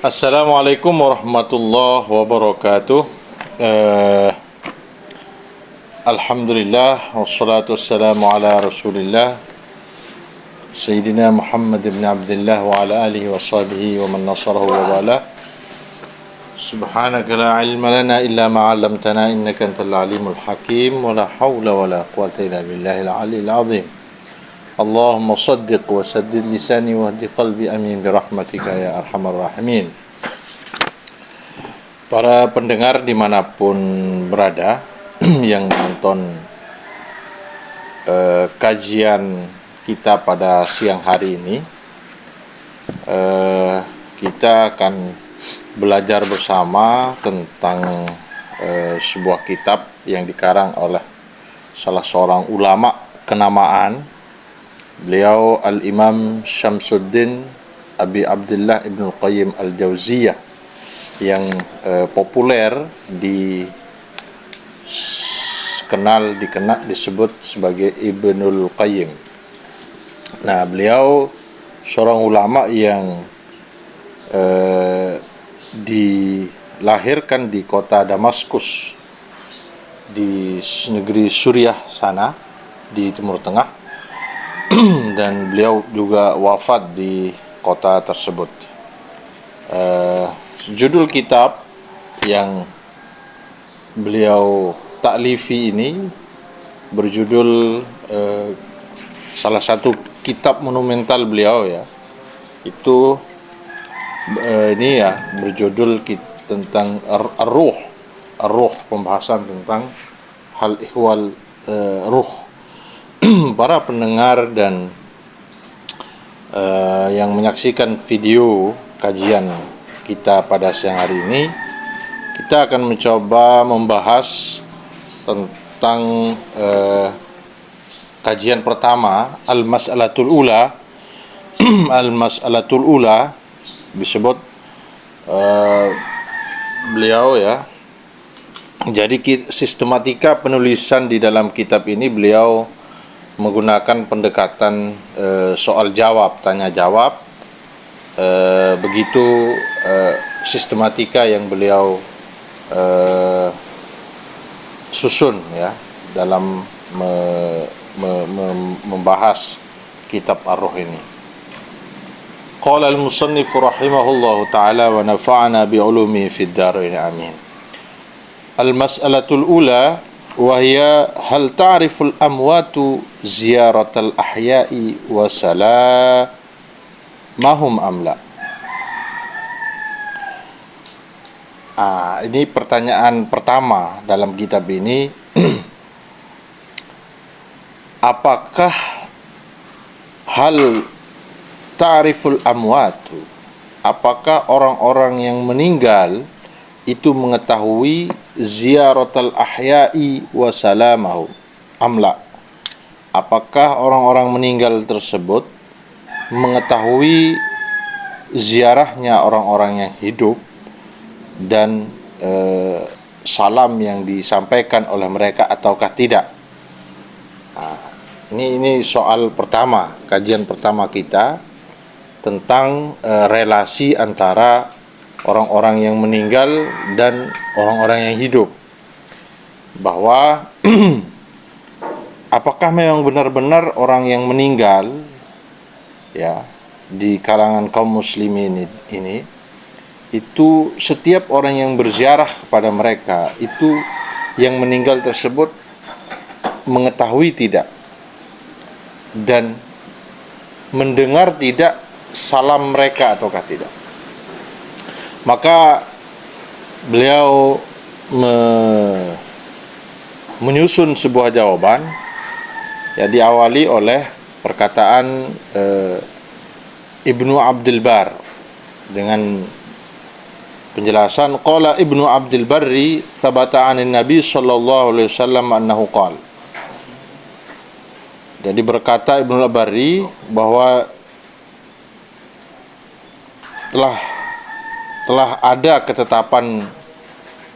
Assalamualaikum warahmatullahi wabarakatuh. Alhamdulillah wassalatu wassalamu ala Rasulillah Sayyidina Muhammad ibn Abdullah wa ala alihi wa sahbihi wa man nasarahu wa wala. Subhanaka la ilma lana illa ma 'allamtana innaka antal alimul hakim wa la hawla wa la quwwata illa billahil aliyyil azim. Allahumma saddiq wa saddid lisani wa hdi qalbi amin birahmatika ya arhamar rahimin. Para pendengar dimanapun berada yang menonton kajian kita pada siang hari ini, kita akan belajar bersama tentang sebuah kitab yang dikarang oleh salah seorang ulama kenamaan. Beliau Al-Imam Syamsuddin Abi Abdullah Ibnul Qayyim Al-Jauziyah yang populer disebut sebagai Ibnul Qayyim. Nah, beliau seorang ulama yang dilahirkan di kota Damaskus di negeri Suriah sana di Timur Tengah. Dan beliau juga wafat di kota tersebut. Judul kitab yang beliau taklifi ini berjudul salah satu kitab monumental beliau ya, itu ini ya berjudul tentang ar-ruh, pembahasan tentang hal ihwal ruh. Para pendengar dan yang menyaksikan video kajian kita pada siang hari ini, kita akan mencoba membahas tentang kajian pertama, al-mas'alatul ula. Al-mas'alatul ula disebut beliau ya. Jadi sistematika penulisan di dalam kitab ini beliau menggunakan pendekatan soal jawab, tanya jawab. Begitu sistematika yang beliau susun ya dalam membahas kitab Ar-Ruh ini. Qala al-musannif rahimahullahu ta'ala wa nafa'ana bi'ulumihi fid dharain amin. Al-mas'alatul ula وهي هل تعرف الأموات زيارة الأحياء وسلامهم أم لا? Ini pertanyaan pertama dalam kitab ini. Apakah hal ta'riful amwatu, apakah orang-orang yang meninggal itu mengetahui ziyaratul ahya'i wa salamahu amla? Apakah orang-orang meninggal tersebut mengetahui ziarahnya orang-orang yang hidup dan salam yang disampaikan oleh mereka ataukah tidak? Ini soal pertama, kajian pertama kita tentang relasi antara orang-orang yang meninggal dan orang-orang yang hidup, bahwa apakah memang benar-benar orang yang meninggal ya di kalangan kaum muslimin ini itu setiap orang yang berziarah kepada mereka itu yang meninggal tersebut mengetahui tidak dan mendengar tidak salam mereka ataukah tidak? Maka beliau menyusun sebuah jawaban ya, diawali oleh perkataan Ibnu Abdul Bar dengan penjelasan qala Ibnu Abdul Barri thabata 'anin Nabi sallallahu alaihi wasallam annahu qala. Jadi berkata Ibnu Barri bahwa telah ada ketetapan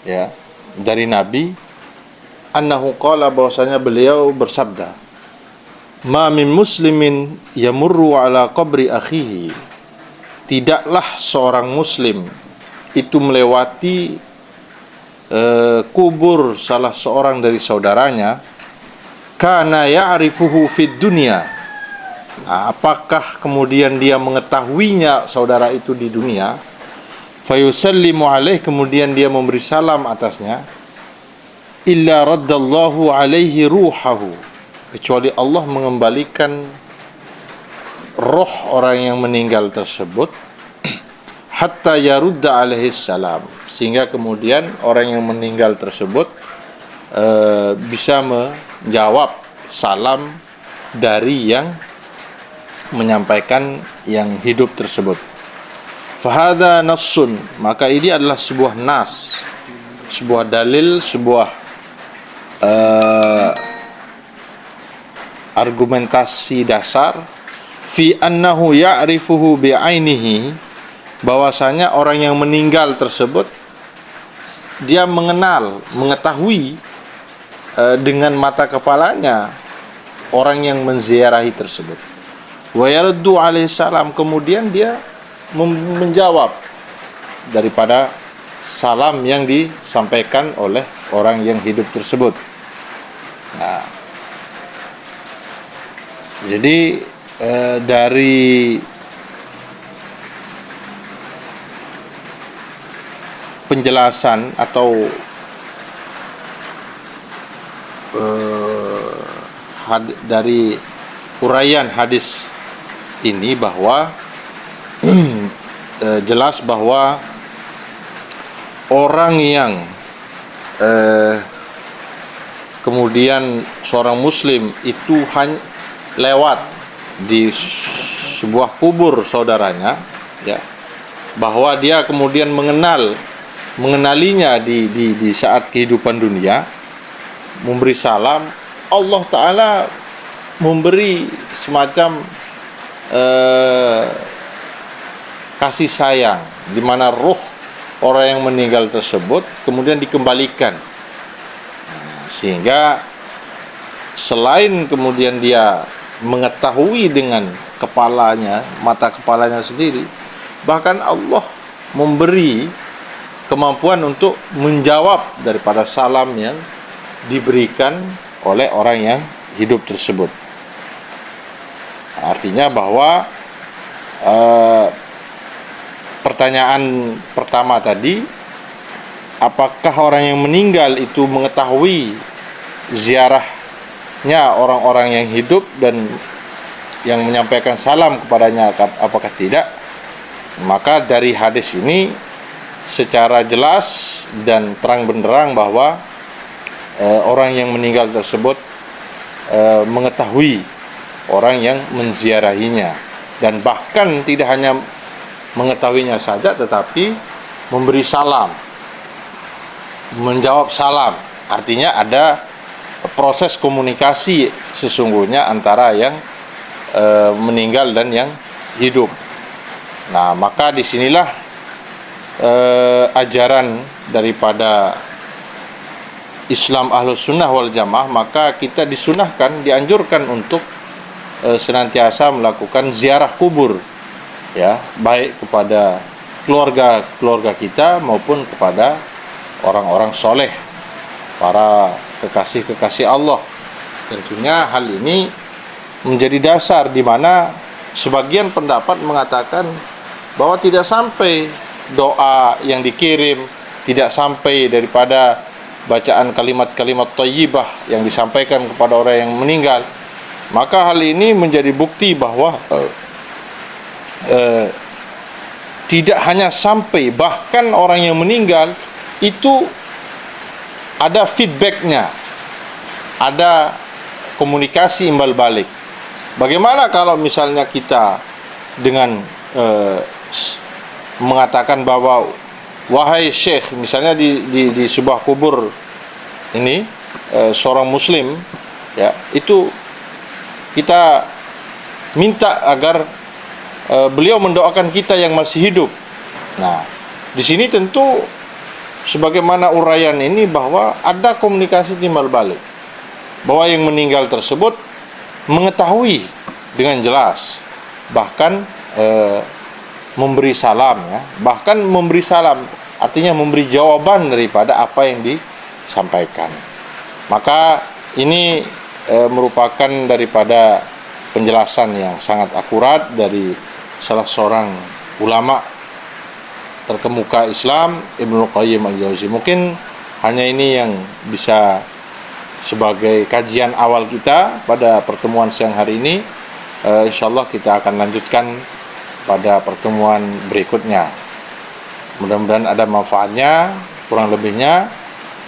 ya dari Nabi annahu qala, bahwasanya beliau bersabda, ma min muslimin yamurru ala qabri akhihi tidaklah seorang muslim itu melewati kubur salah seorang dari saudaranya, kana ya'rifuhu fid dunya, apakah kemudian dia mengetahuinya saudara itu di dunia, fayusallimu alaih, kemudian dia memberi salam atasnya, illa raddallahu alaihi ruhahu, kecuali Allah mengembalikan roh orang yang meninggal tersebut, hatta yarudda alaihi salam, sehingga kemudian orang yang meninggal tersebut bisa menjawab salam dari yang menyampaikan yang hidup tersebut. Fahadha nassun, maka ini adalah sebuah nas, sebuah dalil, sebuah argumentasi dasar, fi annahu ya'rifuhu bi'ainihi, bahwasanya orang yang meninggal tersebut dia mengenal, mengetahui dengan mata kepalanya orang yang menziarahi tersebut. Wa yaruddu alaihi salam, kemudian dia menjawab daripada salam yang disampaikan oleh orang yang hidup tersebut. Nah, jadi dari penjelasan atau dari uraian hadis ini bahwa jelas bahwa orang yang kemudian seorang muslim itu hanya lewat di sebuah kubur saudaranya, ya, bahwa dia kemudian mengenalinya di saat kehidupan dunia, memberi salam, Allah Ta'ala memberi semacam kasih sayang, di mana ruh orang yang meninggal tersebut kemudian dikembalikan, sehingga selain kemudian dia mengetahui dengan kepalanya, mata kepalanya sendiri, bahkan Allah memberi kemampuan untuk menjawab daripada salam yang diberikan oleh orang yang hidup tersebut. Artinya bahwa pertanyaan pertama tadi, apakah orang yang meninggal itu mengetahui ziarahnya orang-orang yang hidup dan yang menyampaikan salam kepadanya, apakah tidak? Maka dari hadis ini secara jelas dan terang benderang bahwa orang yang meninggal tersebut mengetahui orang yang menziarahinya, dan bahkan tidak hanya mengetahuinya saja, tetapi memberi salam, menjawab salam. Artinya ada proses komunikasi sesungguhnya antara yang meninggal dan yang hidup. Nah, maka disinilah ajaran daripada Islam Ahlus Sunnah wal Jamaah, maka kita disunahkan, dianjurkan untuk senantiasa melakukan ziarah kubur, ya, baik kepada keluarga kita maupun kepada orang-orang soleh, para kekasih-kekasih Allah. Tentunya hal ini menjadi dasar di mana sebagian pendapat mengatakan bahwa tidak sampai doa yang dikirim, tidak sampai daripada bacaan kalimat-kalimat thayyibah yang disampaikan kepada orang yang meninggal. Maka hal ini menjadi bukti bahwa tidak hanya sampai, bahkan orang yang meninggal itu ada feedbacknya, ada komunikasi imbal balik. Bagaimana kalau misalnya kita dengan mengatakan bahwa wahai syekh, misalnya di sebuah kubur ini seorang muslim, ya, itu kita minta agar beliau mendoakan kita yang masih hidup. Nah, di sini tentu sebagaimana uraian ini bahwa ada komunikasi timbal balik, bahwa yang meninggal tersebut mengetahui dengan jelas, bahkan memberi salam ya, bahkan memberi salam artinya memberi jawaban daripada apa yang disampaikan. Maka ini merupakan daripada penjelasan yang sangat akurat dari salah seorang ulama terkemuka Islam, Ibnu Qayyim al-Jauzi. Mungkin hanya ini yang bisa sebagai kajian awal kita pada pertemuan siang hari ini. Insyaallah kita akan lanjutkan pada pertemuan berikutnya. Mudah-mudahan ada manfaatnya, kurang lebihnya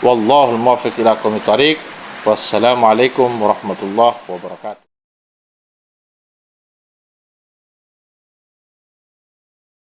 wallahul muwaffiq ila aqwamit thoriq. Wassalamualaikum warahmatullahi wabarakatuh.